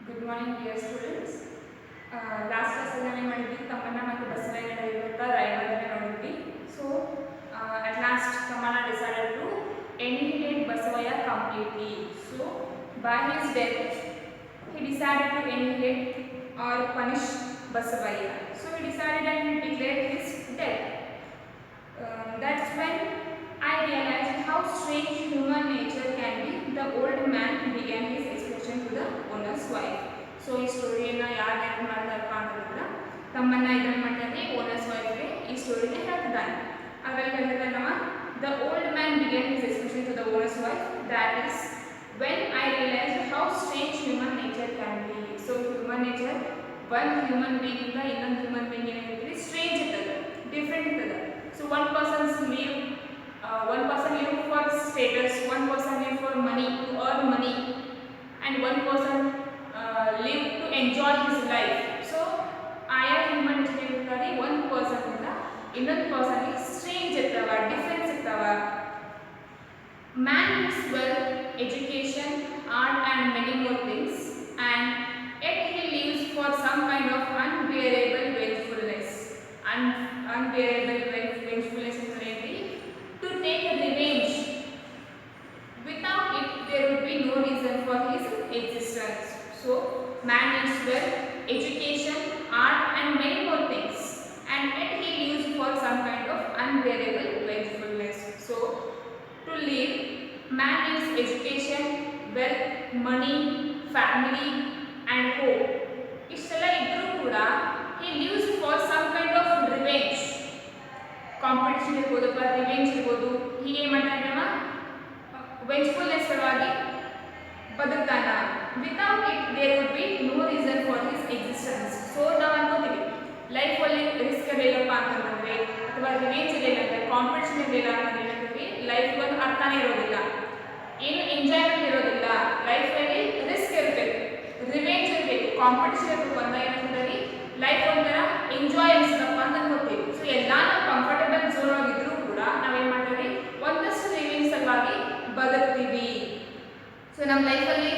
Good morning, dear students. Last class ಅಲ್ಲಿ ಮಾಡಿದ್ವಿ ತಮ್ಮಣ್ಣ ಮತ್ತು ಬಸವಯ್ಯ ನಡೆಯುವಂಥ ರೈವಲನ್ನ ನೋಡಿದ್ವಿ. So at last Thammanna decided to annihilate Basavaya completely. So by his death, he decided to annihilate or punish Basavaya. So he decided and he declared his death. That's when I realized how strange human nature can be. The old man began his expression to the owner's wife. So ಈ ಸ್ಟೋರಿಯನ್ನು ಯಾರು ನೆನಪು ಮಾಡ್ತಾರಪ್ಪ ಅಂತಂದ್ರೆ ತಮ್ಮನ್ನ ಇದನ್ನು ಮಾಡ್ತಾರೆ owners ವೈಫ್ಗೆ ಈ ಸ್ಟೋರಿನ ಹೇಳ್ತಿದ್ದಾನೆ. ಅದರಲ್ಲಿ ಹೇಳ್ತಾರೆ ನಮ್ಮ the old man began his expression to the owner's wife that is when I realise how strange human nature can be. So human nature ಒಂದು ಹ್ಯೂಮನ್ ಬೀಯಿಂಗಿಂದ ಇನ್ನೊಂದು ಹ್ಯೂಮನ್ ಬೀಯಿಂಗ್ ಏನಾಗಿರ್ತದೆ ಸ್ಟ್ರೇಂಜ್ ಇರ್ತದೆ, ಡಿಫ್ರೆಂಟ್ ಇರ್ತದೆ. So one person live for status, one person live for money, to earn money, and one person live to enjoy his life. So ಆಯಾ human nature ಇರ್ತಾರೆ ಒಂದು person ಇಂದ ಇನ್ನೊಂದು ಪರ್ಸನ್ಗೆ ಸ್ಟ್ರೇಂಜ್ ಇರ್ತಾವ, difference ಇರ್ತಾವ. Man is well education, art and many more things and yet he lives for some kind of unbearable vengefulness. Unbearable vengefulness to take revenge. Without it, there would be no reason for his existence. So, man needs wealth, education, art, and many more things, and yet he lives for some kind of unbearable vengefulness. So, to live, man needs education, wealth, money, family, and hope. ಇಷ್ಟೆಲ್ಲ ಇದ್ರೂ ಕೂಡ he lives for some kind of revenge. Competition ಇರ್ಬೋದು ಅಥವಾ revenge ಇರ್ಬೋದು, ಹೀಗೆ ಮಾಡ್ತಾನೆ ಅವ vengefulness ಸಲುವಾಗಿ ಬದುಕ್ತಾನ. Without it there would be no reason for his existence. So ನಾವು ಅನ್ಕೋತೀವಿ ಲೈಫಲ್ಲಿ ರಿಸ್ಕ್ ಇರಲಿಲ್ಲಪ್ಪ ಅಂತಂದರೆ ಅಥವಾ ರಿವೆಂಜ್ ಇರಲಿಲ್ಲ ಅಂದರೆ ಕಾಂಪಿಟೇಷನ್ ಇರಲಿಲ್ಲ ಅಂತಂದ್ರೆ ಏನಾಗ್ತೀವಿ ಲೈಫ್ ಒಂದು ಅರ್ಥನೇ ಇರೋದಿಲ್ಲ, ಏನು ಎಂಜಾಯ್ಮೆಂಟ್ ಇರೋದಿಲ್ಲ. ಲೈಫಲ್ಲಿ ರಿಸ್ಕ್ ಇರಬೇಕು, ರಿವೆಂಜ್ ಇರಬೇಕು, ಕಾಂಪಿಟೇಷನ್ ಇರಬೇಕು ಅಂತ ಏನಾಗ್ತದೆ ಲೈಫ್ ಒಂಥರ ಎಂಜಾಯ್ ಅನ್ಸದಪ್ಪ ಅಂತ ಅನ್ಕೋತೀವಿ. ಸೊ ಎಲ್ಲ ನಾವು ಕಂಫರ್ಟಬಲ್ ಝೋನ್ ಆಗಿದ್ರೂ ಕೂಡ ನಾವೇನು ಮಾಡ್ತೀವಿ ಒಂದಷ್ಟು ರಿವೆಂಜ್ ಸಲುವಾಗಿ ಬದುಕ್ತೀವಿ. ಸೊ ನಮ್ಮ ಲೈಫಲ್ಲಿ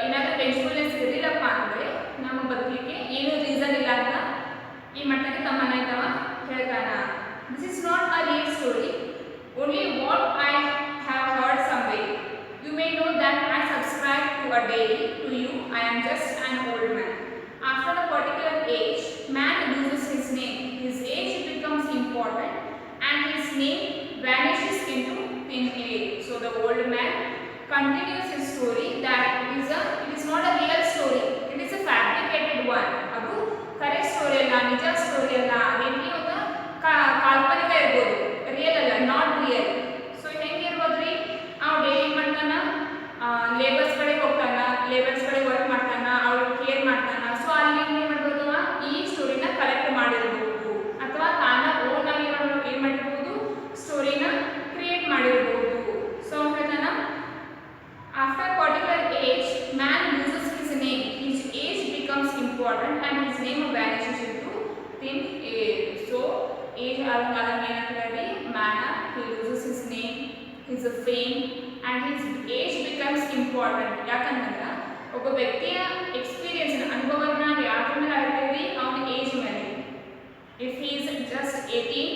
ಏನಾದರೂ ವೆಂಜ್ಫುಲ್ನೆಸ್ ಇರಲಿಲ್ಲಪ್ಪ ಅಂದರೆ ನಮ್ಮ ಬದುಕಲಿಕ್ಕೆ ಏನೂ ರೀಸನ್ ಇಲ್ಲ ಅಂತ ಈ ಮಟ್ಟಕ್ಕೆ ತಮ್ಮನ್ನ ಇದ್ದಾವ ಹೇಳ್ತಾನ. This is not a real story, only what I have heard some way. You may know that I subscribe to a diary to you. I am just an old man. After a particular age, man loses his name. His age becomes important and his name vanishes into thin air. So the old man continues his story that it is not a real story. It is a fabricated one. ಅದು correct story ಅಲ್ಲ, ನಿಜ story ಅಲ್ಲ, ಅದೇನು ಒಂದು ಕಾಲ್ಪನಿಕ ಇರ್ಬೋದು, real ಅಲ್ಲ, not real. So ಹೆಂಗಿರ್ಬೋದು ರೀ, ಅವ್ನು ಡೈಲಿ ಮಾಡ್ತಾನ, ಲೇಬರ್ಸ್ ಕಡೆ ಹೋಗ್ತಾನ, ಲೇಬರ್ಸ್ ಕಡೆ ವರ್ಕ್ ಮಾಡ್ತಾನ, ಅವ್ರಿಗೆ ಕೇರ್ ಮಾಡ್ತಾನ. ಸೊ ಅಲ್ಲಿ ಏನು ಮಾಡ್ಬೋದು, ಈ ಸ್ಟೋರಿನ ಕಲೆಕ್ಟ್ ಮಾಡಿರ್ಬೋದು ಅಥವಾ ತಾನ ಓನ್ ಆಗಿ ಏನು ಮಾಡಿರ್ಬೋದು ಸ್ಟೋರಿನ ಕ್ರಿಯೇಟ್ ಮಾಡಿರ್ಬೋದು. ಸೊ ಹೇಳ್ತಾನ after particular age man loses his name. His age becomes important and his name vanishes into thin air. So age ಆದಂಗೆ ಏನಾಗ್ತದೆ man he loses his name, his fame and his age becomes important. ಯಾಕಂತಂದ್ರೆ ಒಬ್ಬ ವ್ಯಕ್ತಿಯ experience ಅನುಭವನ ನಾವು ಯಾವ್ದ್ರ ಮೇಲೆ ಆಗ್ತೀವಿ, ಅವನ ಏಜ್ ಮೇಲೆ. If he is just 18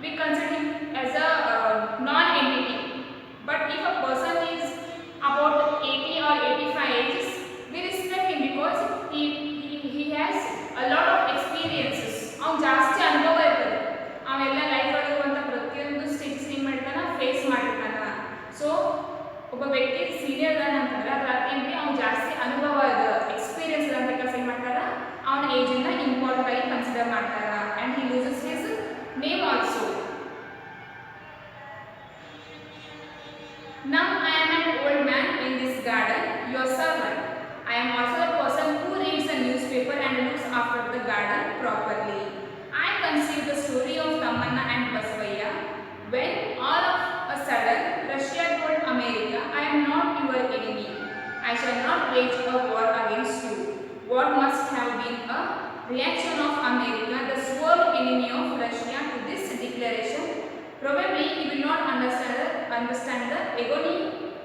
we consider him as a non entity. But if a person is about 80 or 85 ages we respect him because he has a lot of experiences. ಅವ್ನು ಜಾಸ್ತಿ ಅನುಭವ ಇರ್ತದೆ, ಅವೆಲ್ಲ ಲೈಫಲ್ಲಿ ಇರುವಂಥ ಪ್ರತಿಯೊಂದು ಸ್ಟೇಜಸ್ ಏನು ಮಾಡ್ತಾನೆ ಫೇಸ್ ಮಾಡಿರ್ತಾನೆ. ಸೊ ಒಬ್ಬ ವ್ಯಕ್ತಿ ಸೀನಿಯರ್ ಅದಾನ ಅಂತಂದ್ರೆ ಅದ್ರ ಅರ್ಥ ಏನ್ರಿ ಅವ್ನು ಜಾಸ್ತಿ ಅನುಭವ ಇದೆ, ಎಕ್ಸ್ಪೀರಿಯನ್ಸ್ ಇದೆ ಅಂತ ಕೆಲಸ ಏನು ಮಾಡ್ತಾರ, ಅವನ ಏಜನ್ನ ಇಂಪಾರ್ಟೆಂಟ್ ಆಗಿ ಕನ್ಸಿಡರ್ ಮಾಡ್ತಾರ. And he loses his name also. Now I am an old man in this garden, your servant. I am also a person who reads a newspaper and looks after the garden properly. I conceived the story of Tamanna and Basavaya when all of a sudden Russia told America, I am not your enemy. I shall not wage a war against you. What must have been a reaction of America, the sworn enemy of Russia, to this declaration? Probably he will not understand the agony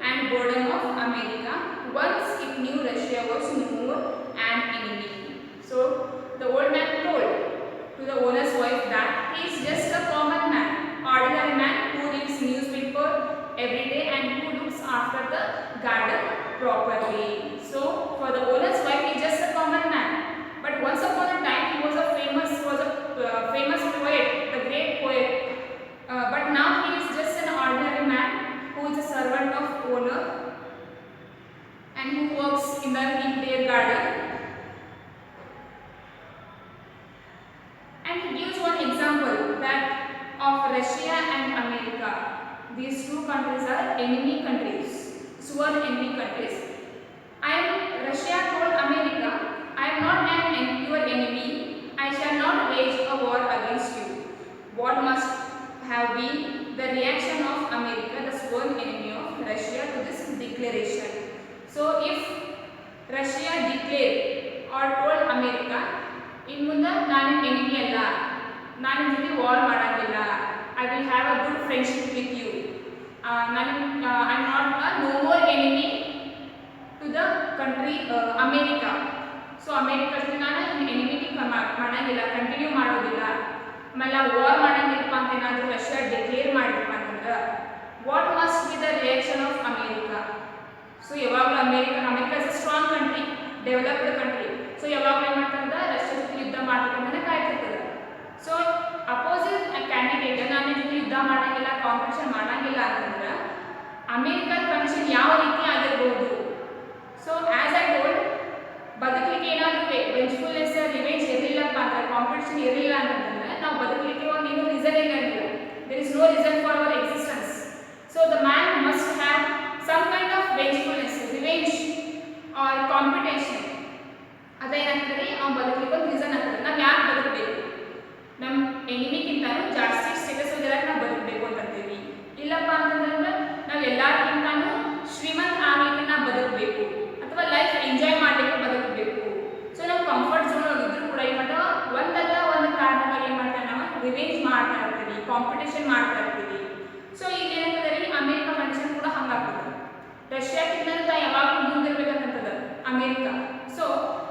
and boredom of America once it knew Russia was no properly. So for the owner's wife, he's just a common man. But once upon a time, he was a famous poet, the great poet. But now he is just an ordinary man who is a servant of owner and who works in their garden. And he gives one example that of Russia and America. These two countries are enemy countries, sworn enemy countries. Russia told America, I am not your enemy. I shall not wage a war against you. What must have been the reaction of America, the sworn enemy of Russia, to this declaration? So if Russia declared or told America, in ಮುಂದೆ ನಾನು enemy ಅಲ್ಲ, ನಾನು ನಿಮ್ಮ ಜೊತೆ war ಮಾಡಂಗಿಲ್ಲ, I will have a good friendship with you. I am not no more enemy to the country America. So America ಜೊತೆ ನಾನು enmity ಮಾಡಂಗಿಲ್ಲ, ಕಂಟಿನ್ಯೂ ಮಾಡೋದಿಲ್ಲ, ಆಮೇಲೆ ವಾರ್ ಮಾಡಂಗಿಲ್ಲಪ್ಪ ಅಂತ ಏನಾದರೂ ರಷ್ಯಾ ಡಿಕ್ಲೇರ್ ಮಾಡಿರಪ್ಪ ಅಂತಂದ್ರೆ what must be the reaction of America? So ಯಾವಾಗಲೂ America is a strong country, developed country. So ಯಾವಾಗಲೂ ಏನು ಮಾಡ್ತಂದ್ರೆ ರಷ್ಯಾ ಜೊತೆ ಯುದ್ಧ ಮಾಡ್ಬೇಕಂತಾನೆ ಕಾಯ್ತಿರ್ತದೆ. ಸೊ ಅಪೋಸಿಟ್ ಕ್ಯಾಂಡಿಡೇಟ್ ನಾನು ಜೊತೆ ಯುದ್ಧ ಮಾಡಂಗಿಲ್ಲ, ಕಾಂಪಿಟೇಷನ್ ಮಾಡಂಗಿಲ್ಲ ಅಂತಂದ್ರೆ ಅಮೇರಿಕದ ಕಂಡೀಷನ್ ಯಾವ ರೀತಿ ಆಗಿರ್ಬೋದು? ಸೊ ಆಸ್ ಐ ಟೋಲ್ಡ್, ಬದುಕಲಿಕ್ಕೆ ಏನಾದರೂ ವೆಂಜ್ಫುಲ್ನೆಸ್ ರಿವೆಂಜ್ ಇರಲಿಲ್ಲಪ್ಪ ಅಂದ್ರೆ, ಕಾಂಪಿಟೇಷನ್ ಇರಲಿಲ್ಲ ಅಂತಂದ್ರೆ ನಾವು ಬದುಕಲಿಕ್ಕೆ ಒಂದು ಏನೂ ರೀಸನ್ ಇರಂಗಿಲ್ಲ. There is no reason for our existence. So the man must have some kind of vengefulness, revenge or competition. ಅದೇನಾಗ್ತದೆ, ಅವ್ನು ಬದುಕಲಿಕ್ಕೆ ಒಂದು ರೀಸನ್ ಆಗ್ತದೆ. ನಾವು ಯಾಕೆ ಬದುಕಬೇಕು? ನಮ್ಮ ಎನಿಮಿಗಿಂತನೂ ಜಾಸ್ತಿ ಸ್ಟೇಟಸ್ ಹೊಂದಿರಕ್ಕೆ ನಾವು ಬದುಕಬೇಕು ಅಂತಂತೀವಿ. ಇಲ್ಲಪ್ಪ ಅಂತಂದ್ರೆ ನಾವು ಎಲ್ಲರಿಗಿಂತನೂ ಶ್ರೀಮಂತ ಆಗ್ಲಿಕ್ಕೆ ನಾವು ಬದುಕಬೇಕು ಅಥವಾ ಲೈಫ್ ಎಂಜಾಯ್ ಮಾಡಲಿಕ್ಕೆ ಬದುಕಬೇಕು. ಸೊ ನಾವು ಕಂಫರ್ಟ್ ಝೋನ್ ಇದ್ರೂ ಕೂಡ ಏನು ಮಾಡ್ತಾವ, ಒಂದಲ್ಲ ಒಂದು ಕಾರಣವಾಗಿ ಏನು ಮಾಡ್ತಾರೆ, ನಾವು ರಿವೆಂಜ್ ಮಾಡ್ತಾ ಇರ್ತೀವಿ, ಕಾಂಪಿಟೇಷನ್ ಮಾಡ್ತಾ ಇರ್ತೀವಿ. ಸೊ ಈಗ ಏನಾಗ್ತದೆ ರೀ, ಅಮೇರಿಕಾ ಕಂಡೀಷನ್ ಕೂಡ ಹಂಗಾಗ್ತದೆ. ರಷ್ಯಾಕ್ಕಿಂತ ಯಾವಾಗಲೂ ಮುಂದಿರ್ಬೇಕಂತದ ಅಮೇರಿಕಾ. ಸೊ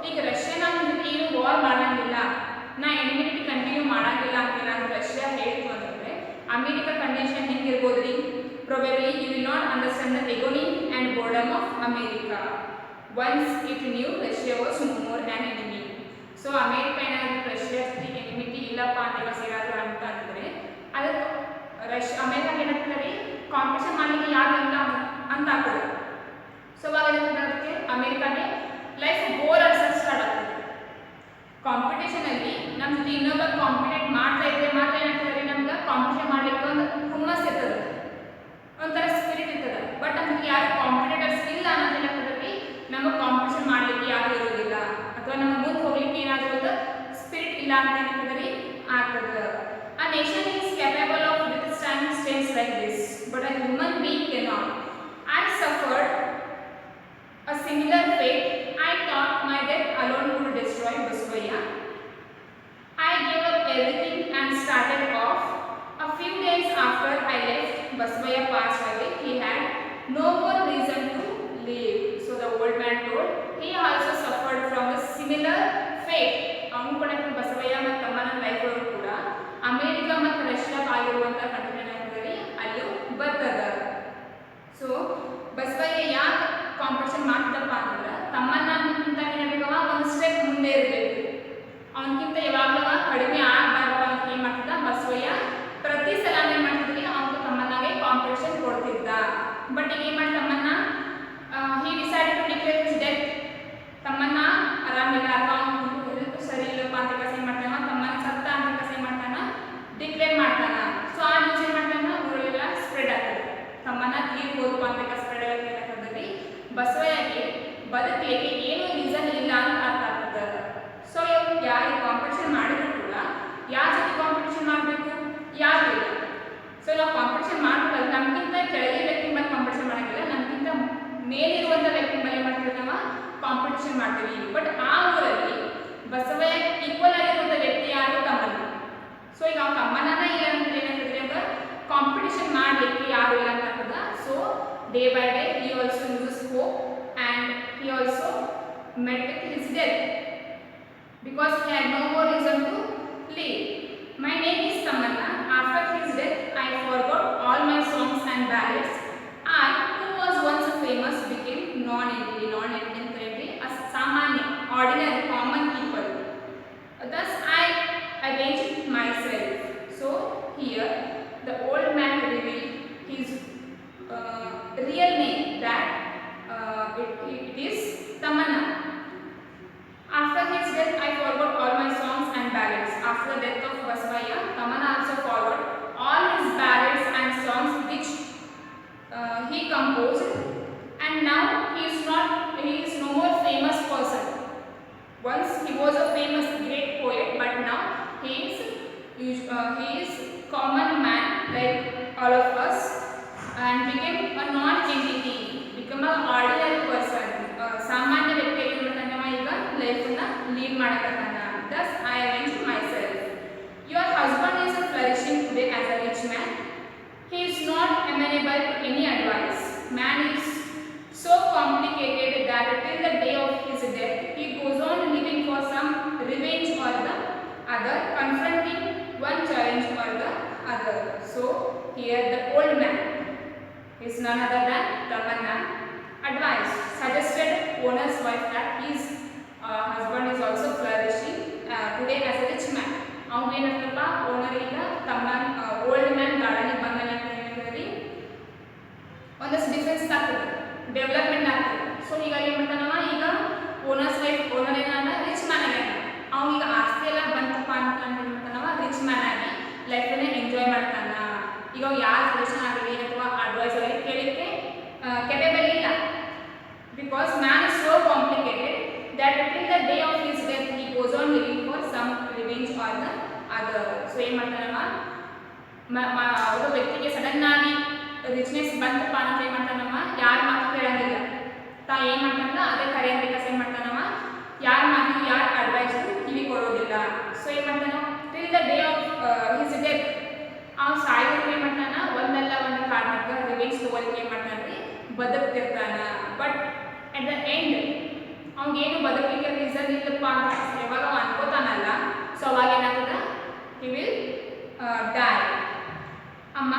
ಈಗ ರಷ್ಯಾ ನಾನು ಜೊತೆ ಏನು ವಾರ್ ಮಾಡಂಗಿಲ್ಲ, ನಾ ಎನಿಮಿಟಿ ಕಂಟಿನ್ಯೂ ಮಾಡಂಗಿಲ್ಲ ಅಂತ ಏನಾದರೂ ರಷ್ಯಾ ಹೇಳಿತು ಅಂತಂದರೆ ಅಮೇರಿಕಾ ಕಂಡೀಷನ್ ಹೆಂಗಿರ್ಬೋದು ರೀ? Probably you will not understand the agony and boredom of America. Once it knew Russia was no more an enemy. So America ಏನಾದರೂ ರಷ್ಯಾ ಜೊತೆ ಎನಿಮಿಟಿ ಇಲ್ಲಪ್ಪ ಅಂತ ಏನಾದರೂ ಅಂತಂದರೆ ಅದಕ್ಕೆ ಅಮೇರಿಕಾ ಏನಾಗ್ತದೆ ರೀ, ಕಾಂಪಿಟೇಷನ್ ಮಾಡಲಿಕ್ಕೆ ಯಾರು ಇಲ್ಲ ಅಂತ ಆಗ್ತದೆ. ಸೊ ಅವಾಗ ಅದಕ್ಕೆ ಅಮೇರಿಕಾಗೆ ಲೈಫ್ ಬೋರ್ ಅನ್ಸೋದು ಸ್ಟಾರ್ಟ್ ಆಗ್ತದೆ. ಕಾಂಪಿಟೇಷನಲ್ಲಿ ನಮ್ಮ ಜೊತೆ ಇನ್ನೊಬ್ಬ ಕಾಂಪಿಟೇಟ್ ಮಾಡ್ತಾ ಇದ್ರೆ ಮಾತ್ರ ಏನಾಗ್ತದೆ, ನಮ್ಗೆ ಕಾಂಪಿಟೇಷನ್ ಮಾಡಲಿಕ್ಕೆ ಒಂದು ಹುಮ್ಮಸ್ ಇರ್ತದೆ, ಒಂಥರ ಸ್ಪಿರಿಟ್ ಇರ್ತದೆ. ಬಟ್ ನಮ್ಗೆ ಯಾರು ಕಾಂಪಿಟೇಟರ್ಸ್ ಇಲ್ಲ ಅನ್ನೋದು ಏನಾಗ್ತದೆ, ನಮಗೆ ಕಾಂಪಿಟೇಷನ್ ಮಾಡಲಿಕ್ಕೆ ಯಾರು ಇರೋದಿಲ್ಲ ಅಥವಾ ನಮ್ಮ ಮುಂದೆ ಹೋಗ್ಲಿಕ್ಕೆ ಏನಾದರೂ ಒಂದು ಸ್ಪಿರಿಟ್ ಇಲ್ಲ ಅಂತ ಏನಾಗ್ತದೆ ಆಗ್ತದೆ. A nation is capable of withstanding strains like this, but a human being cannot. I suffered a similar fate. I thought my death alone would destroy Basavaya. I gave up everything and started off. A few days after I left, Basavaya passed away. He had no more reason to live. So the old man told, he also suffered from a similar fate. ಅವನು ಕೂಡ ಬಸವಯ್ಯ ಮತ್ತು ತಮ್ಮನ life ಒಳಗೂ ಕೂಡ America ಮತ್ತು Russia ಆಗಿರುವಂಥ ಕಂಟ್ರಿನ ಅಲ್ಲೂ ಬರ್ತದ. ಸೊ ಬಸವಯ್ಯ ಯಾಕೆ ಕಾಂಪಿಟೇಷನ್ ಮಾಡ್ತಪ್ಪ ಅಂದ್ರೆ ತಮ್ಮನಿಂದ ಏನಾಗಬೇಕವ ಒಂದು ಸ್ಟೆಪ್ ಮುಂದೆ ಇರಬೇಕು, ಅವನಕ್ಕಿಂತ ಯಾವಾಗಲೂ ಕಡಿಮೆ ಆಗಬಾರ್ದು ಅಂತ ಏನು ಮಾಡ್ತಿದ್ದ ಬಸವಯ್ಯ. ಪ್ರತಿ ಸಲ ಏನು ಮಾಡ್ತಿದ್ರಿ, ಅವನು ತಮ್ಮನಾಗೆ ಕಾಂಪಿಟೇಷನ್ ಕೊಡ್ತಿದ್ದ. ಬಟ್ ಈಗ ಏನು ಮಾಡಿ Thammanna he decided to declare his death. Thammanna ಆರಾಮಿಲ್ಲ ಅಥವಾ ಸರಿ ಇಲ್ಲಪ್ಪ ಅಂತ ಕೆಲಸ ಏನು ಮಾಡ್ತಾನ, ತಮ್ಮನ ಸತ್ತ ಅಂತ ಕೆಲಸ ಏನು ಮಾಡ್ತಾನ, ಡಿಕ್ಲೇರ್ ಮಾಡ್ತಾನ. ಸೊ ಆ ನ್ಯೂಸ್ ಏನು ಮಾಡ್ತಾನ, ಊರೆಲ್ಲ ಸ್ಪ್ರೆಡ್ ಆಗ್ತದೆ. ತಮ್ಮನ್ನ ತೀರ್ ಹೋದಪ್ಪ ಅಂತ ಸ್ಪ್ರೆಡ್ ಆಗೋದು ಏನಾಗ್ತದೆ, ಬಸವಯ್ಯಗೆ ಬದುಕಲಿಕ್ಕೆ ಏನೂ ರೀಸನ್ ಇಲ್ಲ ಅಂತ ಅರ್ಥ ಆಗ್ತದೆ. ಸೊ ಯಾರು ಕಾಂಪಿಟೇಷನ್ ಮಾಡಿದ್ರು ಕೂಡ ಯಾರ ಜೊತೆ ಕಾಂಪಿಟೇಷನ್ ಮಾಡಬೇಕು, ಯಾರು ಇಲ್ಲ. ಸೊ ನಾವು ಕಾಂಪಿಟೇಷನ್ ಮಾಡಬೇಕು, ನಮ್ಗಿಂತ ಕೆಳಗೆ ವ್ಯಕ್ತಿ ಮೇಲೆ ಕಾಂಪಿಟೇಷನ್ ಮಾಡೋಂಗಿಲ್ಲ, ನಮ್ಗಿಂತ ಮೇಲಿರುವಂಥ ವ್ಯಕ್ತಿ ಮೇಲೆ ಏನು ಮಾಡ್ತೀವಿ, ನಾವು ಕಾಂಪಿಟೇಷನ್ ಮಾಡ್ತೀವಿ. ಬಟ್ ಆ ಊರಲ್ಲಿ ಬಸವಯ್ಯ ಈಕ್ವಲ್ ಆಗಿರುವಂಥ ವ್ಯಕ್ತಿ ಯಾರು, ತಮ್ಮನ. ಸೊ ಈಗ ಅವ್ನ ತಮ್ಮನ ಇಲ್ಲ ಅಂತ ಏನಾಗ್ತದೆ, ಅಂದ್ರೆ ಕಾಂಪಿಟೇಷನ್ ಮಾಡಲಿಕ್ಕೆ ಯಾರು ಇಲ್ಲ ಅಂತ ಆಗ್ತದ. So day by day he also loses hope and he also met with his death because he had no more reason to live. My name is Tamanna. After his death, I forgot all my songs and ballads. I, who was once famous, became non-Indian. Tamanna. After his death, I forgot all my songs and ballads. After the death of Basavaya, Tamanna also forgot all his ballads and songs which he composed, and now he is no more famous person. Once he was a famous great poet, but now he is common man like all of us, and became a non-entity, become an ordinary person. ಸಾಮಾನ್ಯ ವ್ಯಕ್ತಿ ಏನು ಮಾಡ್ತಾನವ ಈಗ ಲೈಫನ್ನ lead ಮಾಡಕತ್ತಾನ. Thus I avenge myself. Your husband is flourishing today as a rich man. He is not amenable to any advice. Man is so complicated that till the day of his death, he goes on living for some revenge or the other, confronting one challenge or the other. So here the old man is none other than Tamanna advised, suggested owner's wife that his husband is also flourishing today as a rich man. ಅವನೇನಪ್ಪ owner ಈಗ ತಮ್ಮನ್ old man ಗಾರ್ಡನಿಗೆ ಬಂದಾನೆ ಅಂತ ಹೇಳಿದ್ರಿ, ಒಂದಷ್ಟು difference ಆಗ್ತದೆ, development ಆಗ್ತದೆ. So ಈಗ ಏನು ಮಾಡ್ತಾನವ, ಈಗ ಓನರ್ಸ್ ವೈಫ್ ಓನರ್ ಏನಾದ ರಿಚ್ ಮ್ಯಾನ್ ಆಗ್ಯಾನ. ಅವನೀಗ ಆಸ್ತಿ ಎಲ್ಲ ಬಂತಪ್ಪ ಅಂತ ಏನು ಮಾಡ್ತಾನವ, ರಿಚ್ ಮ್ಯಾನ್ ಆಗಿ ಲೈಫನ್ನೇ ಎಂಜಾಯ್ ಮಾಡ್ತಾನ. ಈಗ ಅವ್ ಯಾರು ಸಜೆಷನ್ ಆಗಲಿ ಅಥವಾ ಅಡ್ವೈಸ್ ಆಗಲಿ ಕೇಳಲಿಕ್ಕೆ ಕೆಪೇಬಲ್ ಇಲ್ಲ. Because man is so complicated that till the day of his death he goes on living for some revenge or the other. So ಏನು ಮಾಡ್ತಾನವ, ಒಬ್ಬ ವ್ಯಕ್ತಿಗೆ ಸಡನ್ ಆಗಿ ರಿಚ್ನೆಸ್ ಬಂತಪ್ಪ ಅಂತ ಏನು ಮಾಡ್ತಾನವ, ಯಾರ ಮಾತು ಕೇಳಂಗಿಲ್ಲ. ತಾ ಏನು ಮಾಡ್ತಾನಲ್ಲ ಅದೇ ಕರೆ ಅಂತ ಏನು ಮಾಡ್ತಾನವ, ಯಾರ ಮಾತು ಯಾರ ಅಡ್ವೈಸ್ ಕಿವಿ ಕೊಡೋದಿಲ್ಲ. ಸೊ ಏನು ಮಾಡ್ತಾನ, till the day of his death ಅವ್ನು ಸಾಯೋದು ಏನು ಮಾಡ್ತಾನ, ಒಂದಲ್ಲ ಒಂದು ಕಾರಣಕ್ಕ ರಿವೆಂಜ್ ತಗೊಳ್ಳಿಕ್ಕೆ ಏನು ಮಾಡ್ತಾನೆ, ಬದುಕ್ತಿರ್ತಾನ. ಬಟ್ ಅಟ್ ದ ಎಂಡ್ ಅವ್ನಿಗೇನು ಬದುಕಲಿಕ್ಕೆ ರೀಸನ್ ಇಲ್ಲಪ್ಪ ಅಂತ ಯಾವಾಗ ಅವ ಅನ್ಕೋತಾನಲ್ಲ, ಸೊ ಅವಾಗ ಏನಾಗ್ತದ, ಹಿ ವಿಲ್ ಡೈ. ಅಮ್ಮ,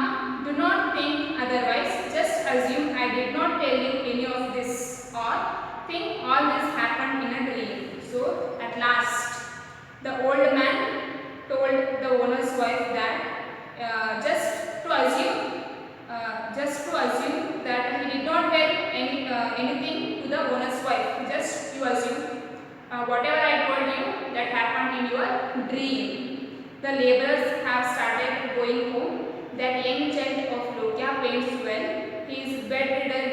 do not think otherwise, just assume I did not tell you any of this or think all this happen in a dream. So at last the old man told the owner's wife that just to assume that he did not tell anything to the owner's wife. Just you assume whatever I told you that happened in your dream. The laborers have started going home. That young child of Lokya paints well. He is bedridden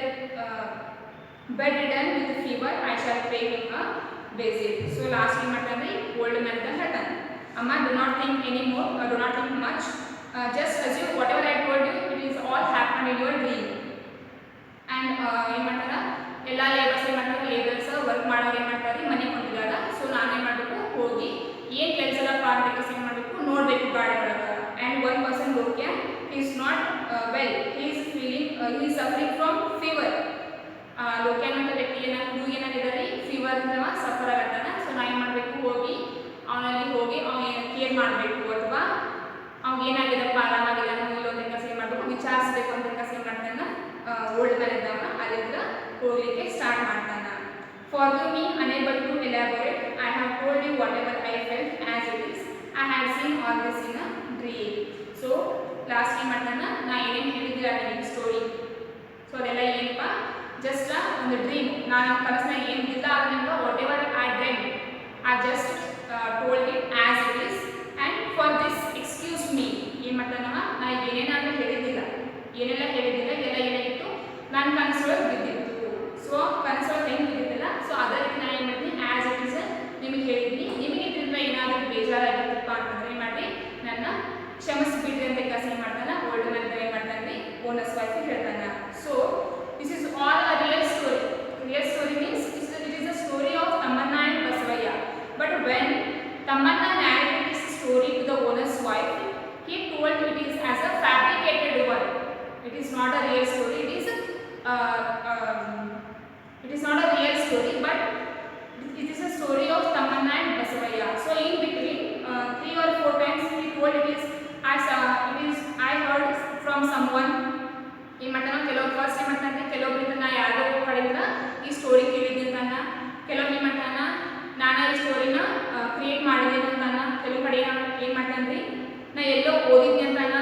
with fever. I shall pay him a visit. So lastly matandri old man ta hatan. Amma, do not think anymore, do not think much. Just assume whatever I told you, it is all happened in your dream. And ಏನು ಮಾಡ್ತಾರ, ಎಲ್ಲ labours ಏನು ಮಾಡ್ತಾರೆ, labours work ಮಾಡೋರು ಏನು ಮಾಡ್ತಾರೆ, ಮನೆಗೆ ಹೊಂಟಿದಾಗ. So ನಾನು ಏನು ಮಾಡಬೇಕು, ಹೋಗಿ ಏನು ಕೆಲಸ ಎಲ್ಲಪ್ಪ ಅಂತ ಏನು ಮಾಡಬೇಕು, ನೋಡಬೇಕು ಗಾಡಿ ಒಳಗೆ. And one person Lokya is not well, he is suffering from fever. Lokya ಅನ್ನೋ ವ್ಯಕ್ತಿ ಏನಾಗಿದ್ದಾರೆ, ಫೀವರ್ ಸಫರ್ ಆಗತ್ತಾನ. ಸೊ ನಾ ಏನು ಮಾಡಬೇಕು, ಹೋಗಿ ಅವನಲ್ಲಿ ಹೋಗಿ ಕೇರ್ ಮಾಡಬೇಕು, ಅಥವಾ ಅವ್ನಿಗೆ ಏನಾಗಿದೆಪ್ಪ, ಆರಾಮಾಗಿದ್ದಾನೋ ಇಲ್ಲೋ ಅಂತ ಕೆಲಸ ಏನು ಮಾಡಬೇಕು, ವಿಚಾರಿಸಬೇಕು ಅಂತ ಕೆಲಸ ಏನು ಮಾಡ್ತಾನೆ, ಓಲ್ಡ್ ಮ್ಯಾನ್ ಇದ್ದವ ಅಲ್ಲಿಂದ ಹೋಗಲಿಕ್ಕೆ ಸ್ಟಾರ್ಟ್ ಮಾಡ್ತಾನೆ. Forgive me unable to elaborate, I have told you whatever I felt as it is, I had seen all this in a dream. So last ಏನು ಮಾಡ್ತಾನೆ, ನಾ ಏನೇನು ಹೇಳಿದಿಲ್ಲ ನಿಮಗೆ ಸ್ಟೋರಿ, ಸೊ ಅದೆಲ್ಲ ಏನಪ್ಪ, ಜಸ್ಟ್ ಒಂದು ಡ್ರೀಮ್. ನಾನು ಕನಸಿನ ಏನಿಲ್ಲ ಅದರಿಂದ what ever I dream, I just told it as it is. And for this excuse me, ಏನು ಮಾಡ್ತಾನವ, ನಾ ಏನೇನಾದರೂ ಹೇಳಿದ್ದಿಲ್ಲ, ಏನೆಲ್ಲ ಹೇಳಿದ್ದಿಲ್ಲ, ಇದೆಲ್ಲ ಏನಾಗಿತ್ತು, ನನ್ನ ಕನಸೊಳಗೆ ಬಿದ್ದಿತ್ತು. ಸೊ ಕನಸೊಳಗೆ ಹೆಂಗೆ ಬಿದ್ದಿತ್ತಲ್ಲ, ಸೊ ಅದೇ ರೀತಿ ನಾನು ಏನು ಮಾಡ್ತೀನಿ, ಆ್ಯಸ್ ಇಟ್ ಈಸ್ ನಿಮಗೆ ಹೇಳಿದ್ದೀನಿ. ನಿಮಗೆ ಇದರಿಂದ ಏನಾದರೂ ಬೇಜಾರಾಗಿತ್ತಪ್ಪ ಅಂತಂದ್ರೆ ಏನು ಮಾಡಿ, ನನ್ನ ಕ್ಷಮಿಸಿಬಿಡ್ರಿ ಅಂತ ಕೆಲಸ ಏನು ಮಾಡ್ತಾನೆ, ಓಲ್ಡ್ ಮ್ಯಾನ್ ಏನು ಮಾಡ್ತಾನೆ, ಓನರ್ಸ್ ವೈಫ್ ಹೇಳ್ತಾನೆ. So this is all a real story. Real story means it is a story of Thammanna and Basavayya. But when Tamanna narrated this story to the owner's wife, he told it is as a fabricated one. It is not a real story. It is not a real story, but it is a story of Tamanna and Basavaya. So in between 3 or 4 times he told it is I heard from someone. ಏನು ಮಾಡ್ತಾನ, ಕೆಲವೊಬ್ಬರು first ಏನು ಮಾಡ್ತಾನೆ, ಕೆಲವೊಬ್ಬರಿಂದ ನಾ ಯಾರೋ ಕಡೆಯಿಂದ ಈ story ಕೇಳಿದ್ದಿರ್ತಾನ, ಕೆಲವೊಮ್ಮೆ ಏನು ಮಾಡ್ತಾನ, ನಾನು ಈ ಸ್ಟೋರಿನ ಕ್ರಿಯೇಟ್ ಮಾಡಿದ್ದೀನಿ ಅಂತಾನ, ಕೆಲವು ಕಡೆ ಏನು ಮಾಡ್ತಾನೆ, ನಾ ಎಲ್ಲೋ ಓದಿದ್ದೆ ಅಂತಾನ,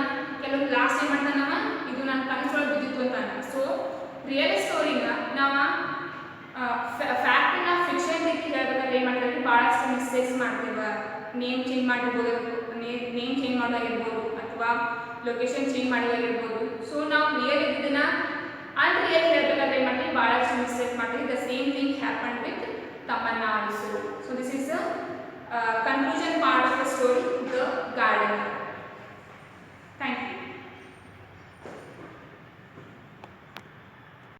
ಕೆಲವು ಲಾಸ್ಟ್ ಏನು ಮಾಡ್ತಾನವ, ಇದು ನನ್ನ ಕನಸೊಳಗೆ ಬಿದ್ದಿತ್ತು ಅಂತಾನ. ಸೊ ರಿಯಲ್ ಸ್ಟೋರಿನ ನಾವು ಫ್ಯಾಕ್ಟನ್ನ ನೇಮ್ ಚೇಂಜ್ ಮಾಡಿರ್ಬೋದು, ನೇಮ್ ಚೇಂಜ್ ಮಾಡೋದಾಗಿರ್ಬೋದು ಅಥವಾ ಲೊಕೇಶನ್ ಚೇಂಜ್ ಮಾಡೋದಾಗಿರ್ಬೋದು. ಸೊ ನಾವು ರಿಯಲ್ ಇದ್ದನ್ನ ಅನ್ರಿಯಲ್ ಹೇಳಬೇಕಾದ್ರೆ ಏನು ಮಾಡ್ತೀವಿ, ಭಾಳಷ್ಟು ಮಿಸ್ಟೇಕ್ ಮಾಡ್ತೀವಿ. The same thing happen with Tamanna also. So this is the conclusion part of the story the garden.